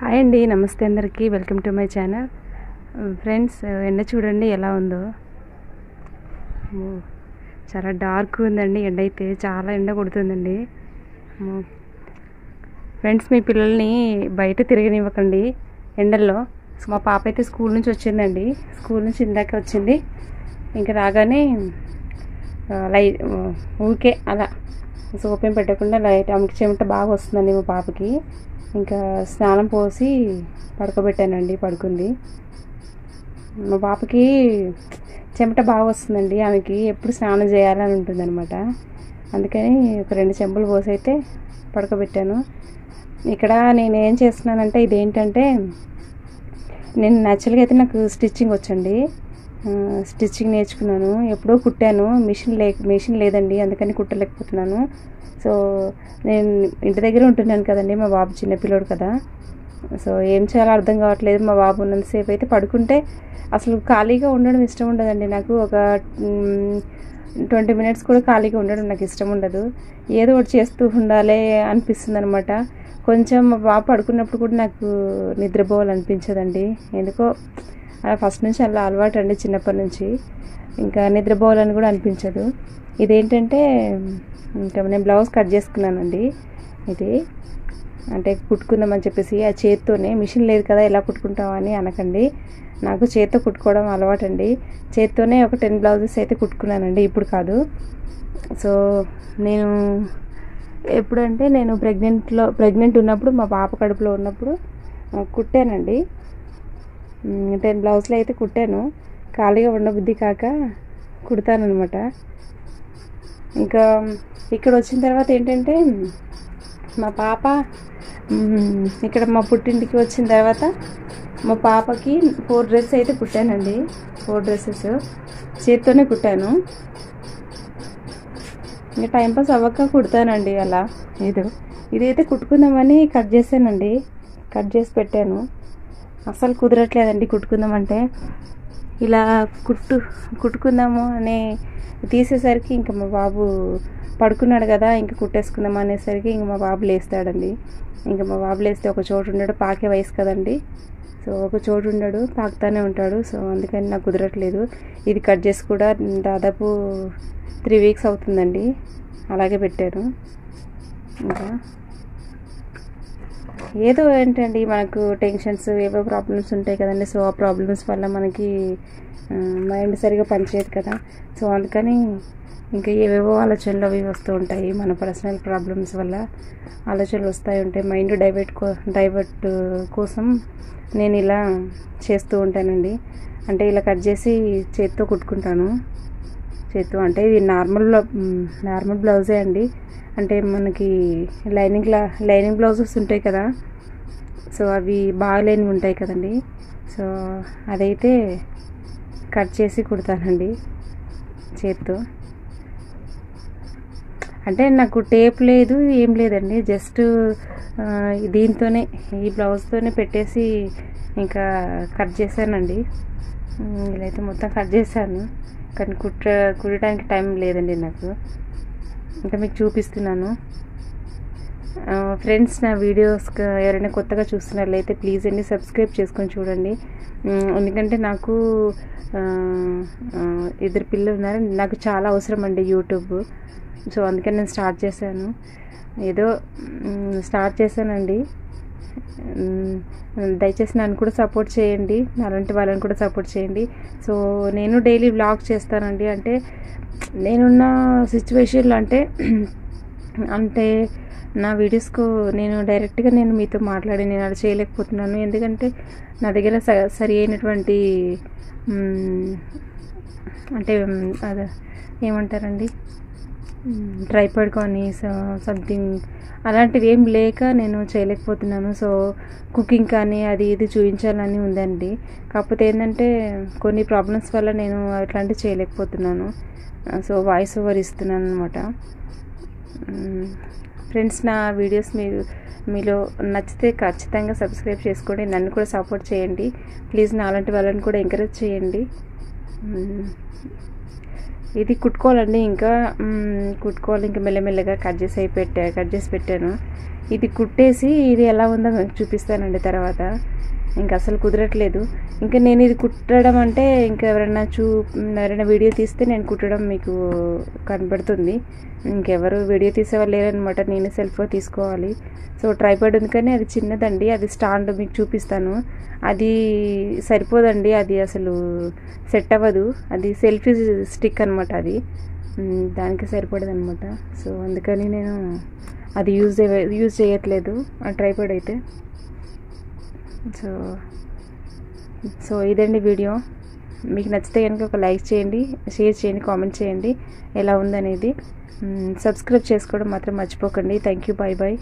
Hi అండి, నమస్తే అందరికీ. Welcome to my channel. Friends, ఎండ చూడండి ఎలా ఉందో. చాలా డార్క్ ఉందండి ఎండ, అయితే చాలా ఎండ కొడుతుందండి. ఫ్రెండ్స్, మీ పిల్లల్ని బయట తిరగనివ్వకండి ఎండల్లో. మా పాప అయితే స్కూల్ నుంచి వచ్చిందండి. స్కూల్ నుంచి ఇందాక వచ్చింది. ఇంకా రాగానే ఊరికే అలా సోప్ ఏం పెట్టకుండా లైట్ ఆమెకి చెమట బాగా వస్తుందండి మా పాపకి. ఇంకా స్నానం పోసి పడుకోబెట్టానండి, పడుకుంది. మా పాపకి చెమట బాగా వస్తుందండి, ఆమెకి ఎప్పుడు స్నానం చేయాలని ఉంటుందన్నమాట. అందుకని ఒక 2 చెంబులు పోసి అయితే పడుకోబెట్టాను. ఇక్కడ నేను ఏం చేస్తున్నానంటే, ఇదేంటంటే నేను యాక్చువల్గా అయితే నాకు స్టిచ్చింగ్ వచ్చండి. స్టిచ్చింగ్ నేర్చుకున్నాను, ఎప్పుడో కుట్టాను. మిషన్ లేదండి, అందుకని కుట్టలేకపోతున్నాను. సో నేను ఇంటి దగ్గర ఉంటున్నాను కదండి, మా బాబు చిన్నపిల్లోడు కదా. సో ఏం చేయాలో అర్థం కావట్లేదు. మా బాబు ఉన్నంతసేపు అయితే పడుకుంటే అసలు ఖాళీగా ఉండడం ఇష్టం ఉండదండి నాకు. ఒక 20 మినిట్స్ కూడా ఖాళీగా ఉండడం నాకు ఇష్టం ఉండదు. ఏదో ఒకటి చేస్తూ ఉండాలి అనిపిస్తుంది అనమాట. కొంచెం మా బాబు పడుకున్నప్పుడు కూడా నాకు నిద్రపోవాలనిపించదండి ఎందుకో. అలా ఫస్ట్ నుంచి అలా అలవాటు అండి, చిన్నప్పటి నుంచి. ఇంకా నిద్రపోవాలని కూడా అనిపించదు. ఇదేంటంటే ఇంకా నేను బ్లౌజ్ కట్ చేసుకున్నానండి. ఇది అంటే కుట్టుకుందామని చెప్పేసి ఆ చేత్తోనే, మిషన్ లేదు కదా ఎలా కుట్టుకుంటామని అనకండి. నాకు చేత్తో కుట్టుకోవడం అలవాటు అండి. చేత్తోనే ఒక 10 బ్లౌజెస్ అయితే కుట్టుకున్నానండి, ఇప్పుడు కాదు. సో నేను ఎప్పుడంటే నేను ప్రెగ్నెంట్ ఉన్నప్పుడు, మా పాప కడుపులో ఉన్నప్పుడు కుట్టానండి. 10 బ్లౌజులు అయితే కుట్టాను. ఖాళీగా ఉండబుద్ధి కాక కుడతానమాట. ఇంకా ఇక్కడ వచ్చిన తర్వాత ఏంటంటే, మా పాప ఇక్కడ మా పుట్టింటికి వచ్చిన తర్వాత మా పాపకి 4 డ్రెస్సెస్ అయితే కుట్టానండి. 4 డ్రెస్సెస్ చేత్తోనే కుట్టాను. ఇంకా టైంపాస్ అవ్వక కుడతానండి అలా. ఇదైతే కుట్టుకుందామని కట్ చేశానండి, కట్ చేసి పెట్టాను. అస్సలు కుదరట్లేదండి కుట్టుకుందామంటే. ఇలా కుట్టుకుందాము అని తీసేసరికి ఇంకా మా బాబు పడుకున్నాడు కదా, ఇంకా కుట్టేసుకుందాం అనేసరికి ఇంక మా బాబు లేస్తాడండి. ఇంకా మా బాబు లేస్తే ఒక చోటు ఉండడు, పాకే వయసు కదండి. సో ఒక చోటు ఉండడు, పాకుతానే ఉంటాడు. సో అందుకని నాకు కుదరట్లేదు. ఇది కట్ చేసి కూడా దాదాపు 3 వీక్స్ అవుతుందండి, అలాగే పెట్టాను. ఇంకా ఏదో ఏంటండి, మనకు టెన్షన్స్, ఏవో ప్రాబ్లమ్స్ ఉంటాయి కదండి. సో ఆ ప్రాబ్లమ్స్ వల్ల మనకి మైండ్ సరిగా పనిచేయదు కదా. సో అందుకని ఇంకా ఏవేవో ఆలోచనలు అవి వస్తూ ఉంటాయి. మన పర్సనల్ ప్రాబ్లమ్స్ వల్ల ఆలోచనలు వస్తూ ఉంటాయి. మైండ్ డైవర్ట్ కోసం నేను ఇలా చేస్తూ ఉంటానండి. అంటే ఇలా కట్ చేసి చేత్తో కుట్టుకుంటాను. చేత్తో అంటే ఇది నార్మల్ బ్లౌజే అండి. అంటే మనకి లైనింగ్ బ్లౌజెస్ ఉంటాయి కదా, సో అవి బాగాలేనివి ఉంటాయి కదండి. సో అదైతే కట్ చేసి కుడతానండి చేత్తో. అంటే నాకు టేప్ లేదు, ఏం లేదండి. జస్ట్ దీంతోనే, ఈ బ్లౌజ్తోనే పెట్టేసి ఇంకా కట్ చేశానండి. ఇదైతే మొత్తం కట్ చేశాను, కానీ కుట్టడానికి టైం లేదండి నాకు. ఇంకా మీకు చూపిస్తున్నాను. ఫ్రెండ్స్, నా వీడియోస్ ఎవరైనా కొత్తగా చూస్తున్నట్లయితే ప్లీజ్ అండి సబ్స్క్రైబ్ చేసుకొని చూడండి. ఎందుకంటే నాకు 2 పిల్లలు ఉన్నారు, నాకు చాలా అవసరం అండి యూట్యూబ్. సో అందుకని నేను స్టార్ట్ చేశాను, ఏదో స్టార్ట్ చేశానండి. దయచేసి నన్ను కూడా సపోర్ట్ చేయండి, అలాంటి వాళ్ళని కూడా సపోర్ట్ చేయండి. సో నేను డైలీ వ్లాగ్ చేస్తానండి. అంటే నేనున్న సిచ్యువేషన్లో అంటే నా వీడియోస్కు నేను డైరెక్ట్గా మీతో మాట్లాడి నేను అలా చేయలేకపోతున్నాను. ఎందుకంటే నా దగ్గర సరి అయినటువంటి అంటే అదే ఏమంటారండి, ట్రైపాడ్ కానీ సంథింగ్ అలాంటివి ఏం లేక నేను చేయలేకపోతున్నాను. సో కుకింగ్ కానీ అది ఇది చూపించాలని ఉందండి. కాకపోతే ఏంటంటే కొన్ని ప్రాబ్లమ్స్ వల్ల నేను అట్లాంటివి చేయలేకపోతున్నాను. సో వాయిస్ ఓవర్ ఇస్తున్నాను అనమాట. ఫ్రెండ్స్, నా వీడియోస్ మీలో నచ్చితే ఖచ్చితంగా సబ్స్క్రైబ్ చేసుకోండి, నన్ను కూడా సపోర్ట్ చేయండి ప్లీజ్. నా అలాంటి వాళ్ళని కూడా ఎంకరేజ్ చేయండి. ఇది కుట్టుకోవాలండి, ఇంకా కుట్టుకోవాలి. ఇంకా మెల్లమెల్లగా కట్ చేసి పెట్టాను. ఇది కుట్టేసి ఇది ఎలా ఉందో మీకు చూపిస్తానండి తర్వాత. ఇంకా అసలు కుదరట్లేదు. ఇంకా నేను ఇది కుట్టడం అంటే ఇంకా ఎవరైనా వీడియో తీస్తే నేను కుట్టడం మీకు కనబడుతుంది. ఇంకెవరు వీడియో తీసేవాళ్ళు లేరనమాట, నేను సెల్ఫ్గా తీసుకోవాలి. సో ట్రైపాడ్ ఉంది కానీ అది చిన్నదండి, అది స్టాండ్ మీకు చూపిస్తాను. అది సరిపోదండి, అది అసలు సెట్ అవ్వదు. అది సెల్ఫీ స్టిక్ అనమాట, అది దానికి సరిపడదు అనమాట. సో అందుకని నేను అది యూజ్ చేయట్లేదు ఆ ట్రైపాడ్ అయితే. సో ఇదండి వీడియో. మీకు నచ్చితే కనుక ఒక లైక్ చేయండి, షేర్ చేయండి, కామెంట్ చేయండి ఎలా ఉందనేది. సబ్స్క్రైబ్ చేసుకోవడం మాత్రం మర్చిపోకండి. Thank you, bye bye.